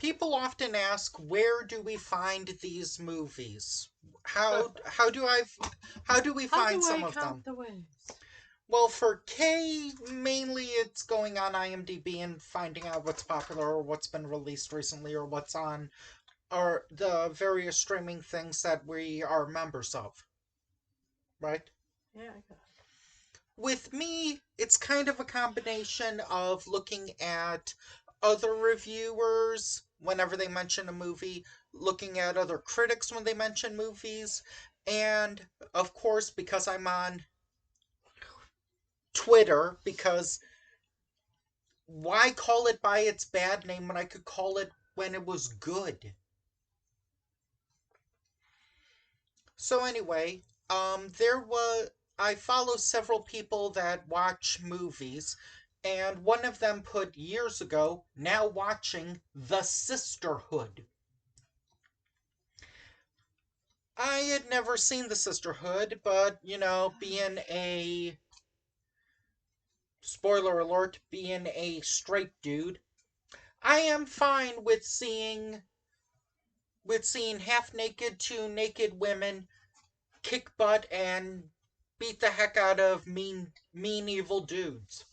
people often ask, where do we find these movies? How do I how do we How find do some I of them? count the ways? Well, for K, mainly it's going on IMDb and finding out what's popular or what's been released recently or what's on or the various streaming things that we are members of, right? Yeah, I got With me, it's kind of a combination of looking at other reviewers whenever they mention a movie, looking at other critics when they mention movies, and of course, because I'm on Twitter, because why call it by its bad name when I could call it when it was good? So anyway, there was I follow several people that watch movies, and one of them put years ago, now watching The Sisterhood. I had never seen The Sisterhood, but being a spoiler alert, being a straight dude, I am fine with seeing half naked to naked women kick butt and beat the heck out of mean evil dudes.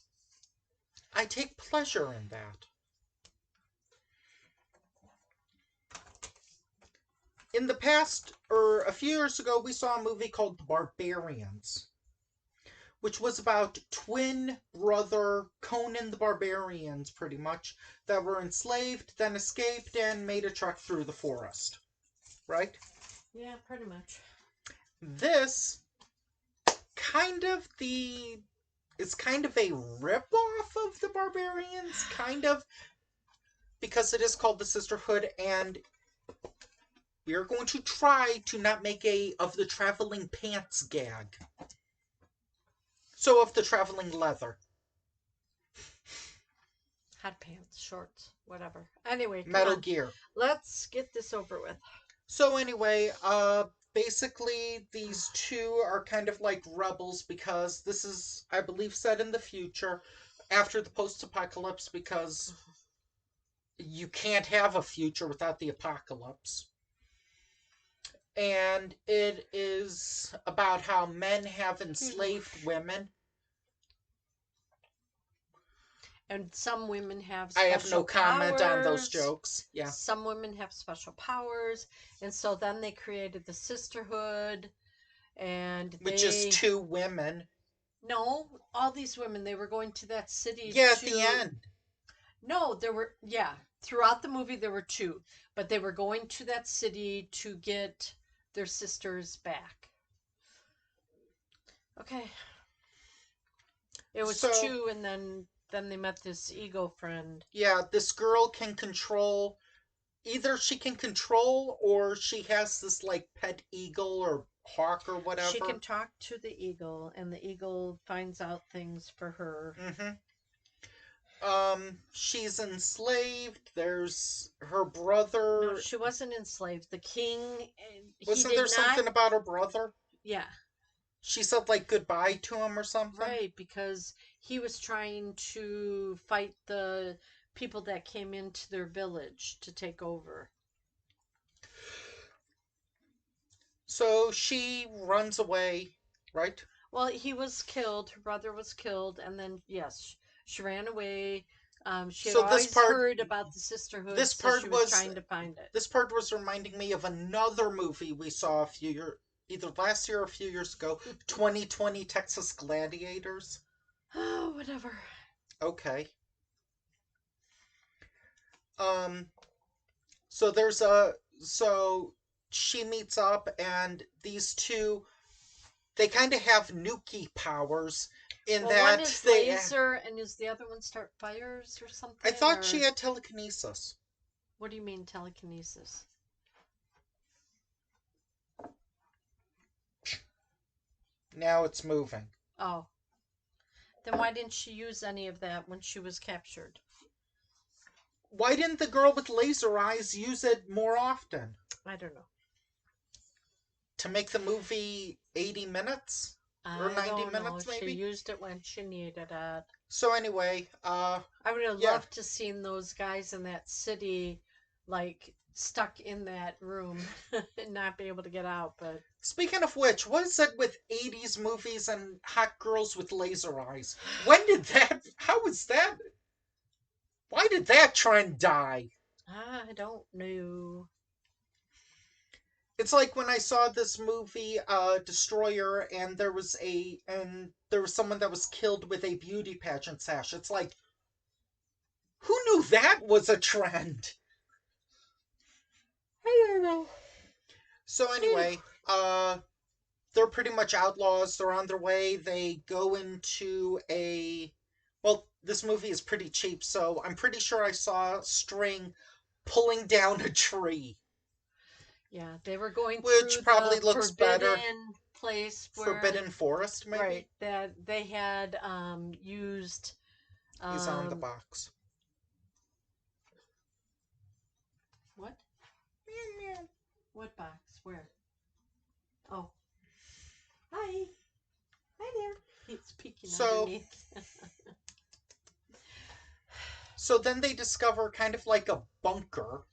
I take pleasure in that. In the past, or a few years ago, we saw a movie called The Barbarians, which was about twin brother Conan the Barbarians, pretty much, that were enslaved, then escaped, and made a trek through the forest. Right? Yeah, pretty much. This kind of the it's kind of a rip-off of the Barbarians, kind of, because it is called the Sisterhood, and we are going to try to not make a of the traveling pants gag. So of the traveling leather. Hot pants, shorts, whatever. Anyway, come Metal on. Gear. Let's get this over with. So anyway, basically these two are kind of like rebels because this is, I believe, set in the future after the post-apocalypse because you can't have a future without the apocalypse. And it is about how men have enslaved women. And some women have I have special no comment on those powers. jokes. Yeah. Some women have special powers. And so then they created the Sisterhood. And Which is they. two women. No, all these women, they were going to that city Yeah, at the to. end. No, there were. Yeah. Throughout the movie, there were two. But they were going to that city to get their sisters back. Okay. It was So, two, and then they met this ego friend. yeah, this girl can control, either she can control or she has this like pet eagle or hawk or She whatever. can talk to the eagle, and the eagle finds out things for her. Mhm. She's enslaved. There's her No, brother. she wasn't enslaved. The king, he Wasn't there did not. something about her brother? Yeah, She said like goodbye to him or something. right, because he was trying to fight the people that came into their village to take over. So she runs away, right? Well, he was killed. Her brother was killed, and then yes, she ran away. She had So always heard about the sisterhood, this so she part was was trying to find it. this part was reminding me of another movie we saw a few years, either last year or a few years ago, 2020 Texas Gladiators. Oh, whatever. Okay. Um so there's a so she meets up and these two, they kind of have nuki powers in Well, one that is they laser, and is the other one start fires or I something? thought she Or had telekinesis. what do you mean telekinesis? Now it's moving. Oh, then why didn't she use any of that when she was captured? Why didn't the girl with laser eyes use it more often? I don't know. To make the movie 80 minutes? Or I 90 don't know. minutes, She maybe? used it when she needed it. So, anyway, I would have yeah. loved to seen those guys in that city like stuck in that room and not be able to get out. But Speaking of which, what is it with 80s movies and hot girls with laser eyes? When did that. How was that? Why did that trend die? I don't know. It's like when I saw this movie, Destroyer, and there was someone that was killed with a beauty pageant sash. It's like, who knew that was a trend? I don't know. So anyway, they're pretty much outlaws. They're on their way. They go into a. Well, this movie is pretty cheap, so I'm pretty sure I saw String pulling down a tree, Yeah, they were going which through probably the looks better. forbidden place where, Forbidden Forest, right, maybe? that they had used He's on the um box. what? Meow, meow. What box? Where? Oh, hi. Hi there. He's peeking So, underneath. so then they discover kind of like a bunker,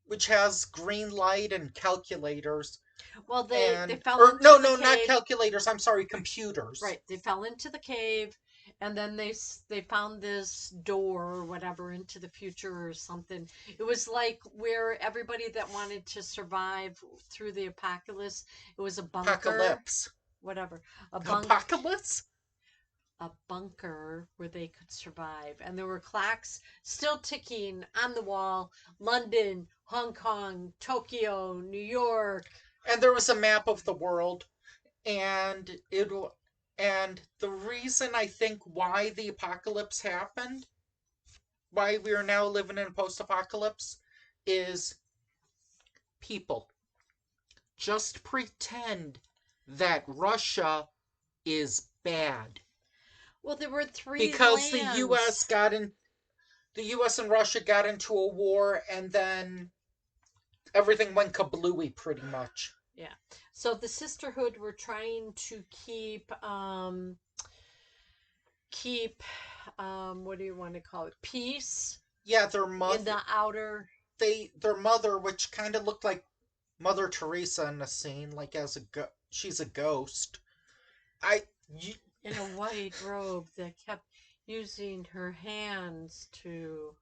which has green light and calculators. Well, they And, fell or into no, the no, not cave. calculators. I'm sorry, computers. Right, they fell into the cave, and then they found this door or whatever into the future or something. It was like where everybody that wanted to survive through the apocalypse, it was a bunker, Apocalypse. whatever, Apocalypse? a bunker where they could survive, and there were clocks still ticking on the wall. London, Hong Kong, Tokyo, New York. And there was a map of the world, and and the reason I think why the apocalypse happened, why we are now living in a post-apocalypse, is people. Just pretend that Russia is bad. Well, there were three Because lands. the US and Russia got into a war, and then everything went kablooey pretty much. Yeah. So the Sisterhood were trying to keep what do you want to call it? Peace Yeah, in the outer, their mother, which kind of looked like Mother Teresa in the scene, like she's a ghost. I you, in a white robe that kept using her hands to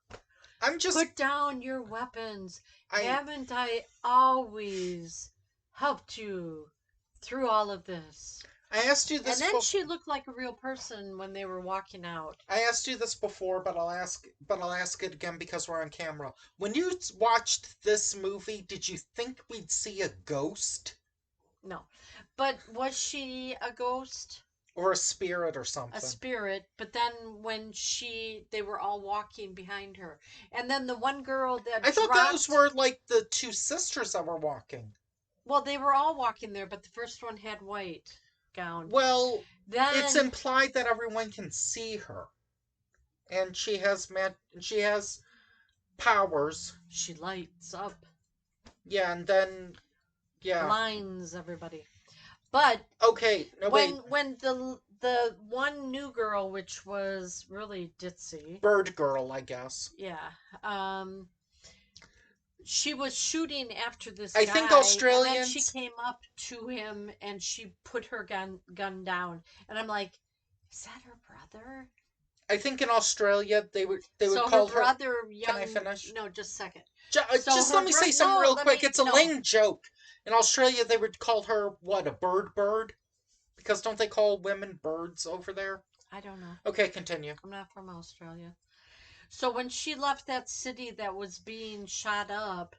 I'm just put down your weapons. I Haven't I always helped you through all of this? I asked you And this then she looked like a real person when they were walking out. I asked you this before, but I'll ask it again because we're on camera. When you watched this movie, did you think we'd see a ghost No. But was she a ghost? or a spirit or A something? spirit, but then when they were all walking behind her. And then the one girl that I thought those dropped, were like the two sisters that were walking. well, they were all walking there, but the first one had white gown. Well, it's Then implied that everyone can see her, and she has powers. she lights up, Yeah, and then yeah. blinds everybody. But Okay, no wait. when the one new girl, which was really ditzy, Bird girl, I guess. yeah, she was shooting after this I think guy, and then she Australians came up to him and she put her gun down, and I'm like, is that her brother? I think in Australia they would So her call her. brother, Can I young, finish? no, just a second. So Just her let me say something no, real let quick. me It's a no. lame joke. In Australia, they would call her what, a bird? Because don't they call women birds over there? I don't know. Okay, continue. I'm not from Australia. So when she left that city that was being shot up,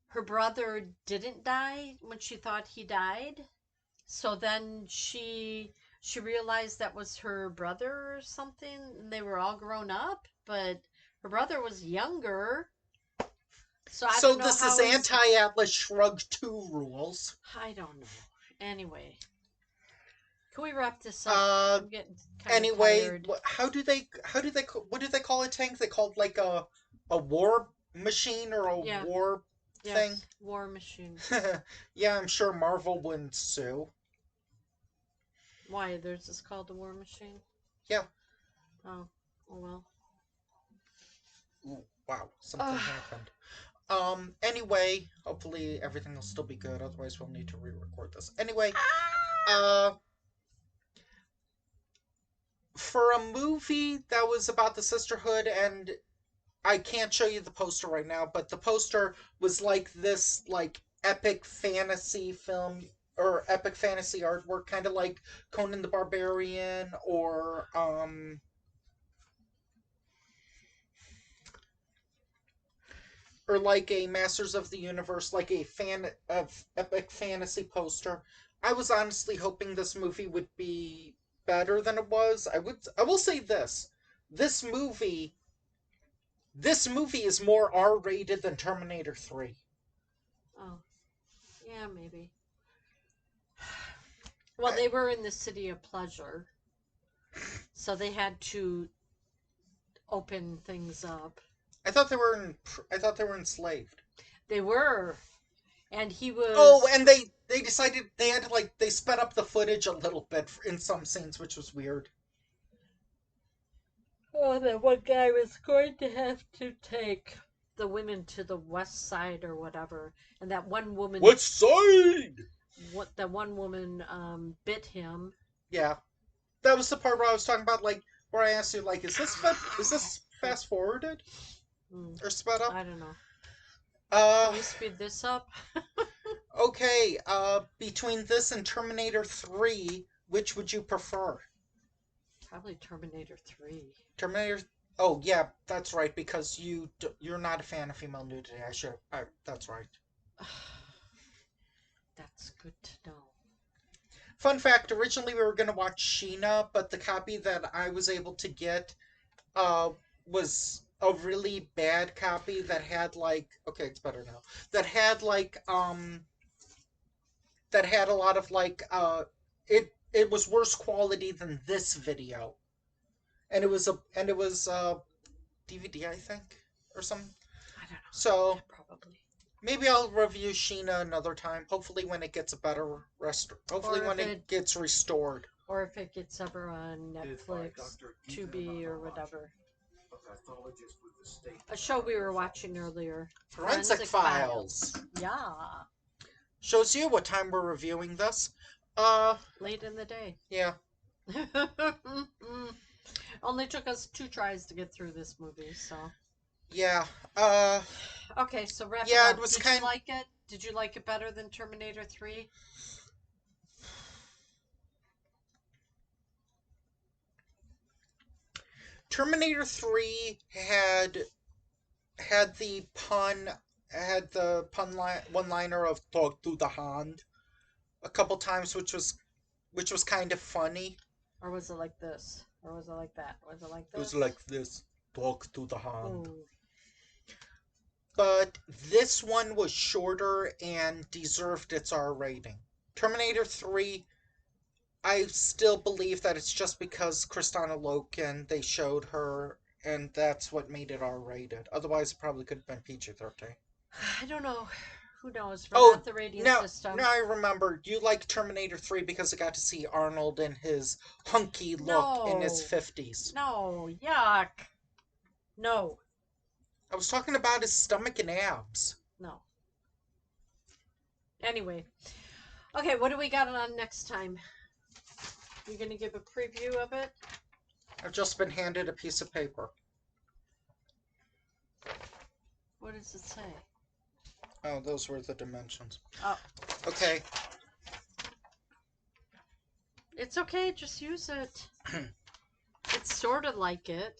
her brother didn't die when she thought he died. So then she realized that was her brother or something, and they were all grown up, but her brother was younger. So I So don't know this is how he's. anti-Atlas Shrugged 2 rules. I don't know. Anyway, can we wrap this up? Uh, I'm getting kind of anyway, tired. what do they call a tank? They called like a war machine or a Yeah. war thing. Yes. War machine. Yeah, I'm sure Marvel wouldn't sue. Why? There's this called the war machine. Yeah. Oh. Oh well. Wow, something happened. Anyway, hopefully everything will still be good. Otherwise, we'll need to re-record this. Anyway, uh, for a movie that was about the sisterhood, and I can't show you the poster right now, but the poster was like this, like epic fantasy film or epic fantasy artwork, kind of like Conan the Barbarian or like a Masters of the Universe, like a fan of epic fantasy poster. I was honestly hoping this movie would be better than it was. I will say this. This movie this movie is more R-rated than Terminator 3. Oh, yeah, maybe. Well, they were in the city of pleasure, so they had to open things up. I thought they were enslaved. They were, and he was. Oh, and they decided they had to they sped up the footage a little bit in some scenes, which was weird. Oh, that one guy was going to have to take the women to the west side or whatever, and that one woman. West side. What that one woman bit him. Yeah, that was the part where I was talking about, where I asked you, is this fast forwarded or sped up? I don't know. Can we speed this up? Okay. Between this and Terminator 3, which would you prefer? Probably Terminator 3. Terminator. Oh yeah, that's right. Because you're not a fan of female nudity. That's right. That's good to know. Fun fact: originally we were gonna watch Sheena, but the copy that I was able to get, was a really bad copy that had okay, it's better now. That had that had a lot of it was worse quality than this video, and it was DVD, I think, or something. I don't know. So yeah, probably. Maybe I'll review Sheena another time. Hopefully when it gets a better Hopefully when it gets restored. Or if it gets ever on Netflix, Tubi, or whatever. A show we were watching earlier. Forensic Files. Yeah. Shows you what time we're reviewing this. Late in the day. Yeah. Only took us 2 tries to get through this movie, so. Yeah. Okay, so wrap it up. It was Did you like it? Did you like it better than Terminator 3? Terminator 3 had the pun one-liner of "talk to the hand" a couple times, which was kind of funny. Or was it like this? Or was it like that? Was it like this? It was like this. Talk to the hand. Ooh. But this one was shorter and deserved its R rating. Terminator 3, I still believe that it's just because Kristanna Loken, they showed her, and that's what made it R rated. Otherwise, it probably could have been PG-13. I don't know. Who knows? We're not the rating system. Now I remember. You like Terminator 3 because it got to see Arnold in his hunky look in his 50s. No, yuck. No. I was talking about his stomach and abs. No. Anyway. Okay, what do we got on next time? You going to give a preview of it? I've just been handed a piece of paper. What does it say? Oh, those were the dimensions. Oh. Okay. It's okay, just use it. It's sort of like it.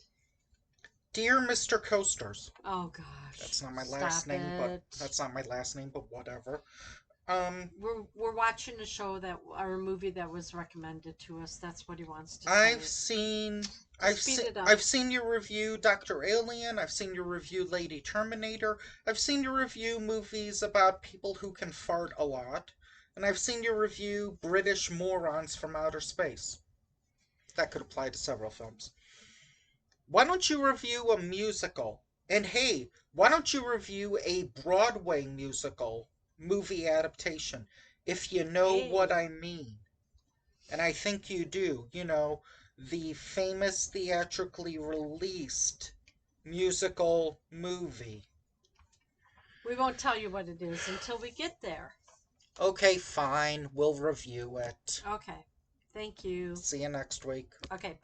Dear Mr. Coasters. Oh gosh. That's not my last name, but whatever. We're watching a show or a movie that was recommended to us. That's what he wants to say. I've seen your review Dr. Alien. I've seen your review Lady Terminator. I've seen your review movies about people who can fart a lot. And I've seen your review British Morons from Outer Space. That could apply to several films. Why don't you review a musical? And hey, why don't you review a Broadway musical movie adaptation, if you know what I mean? And I think you do. You know, the famous theatrically released musical movie. We won't tell you what it is until we get there. Okay, fine. We'll review it. Okay. Thank you. See you next week. Okay.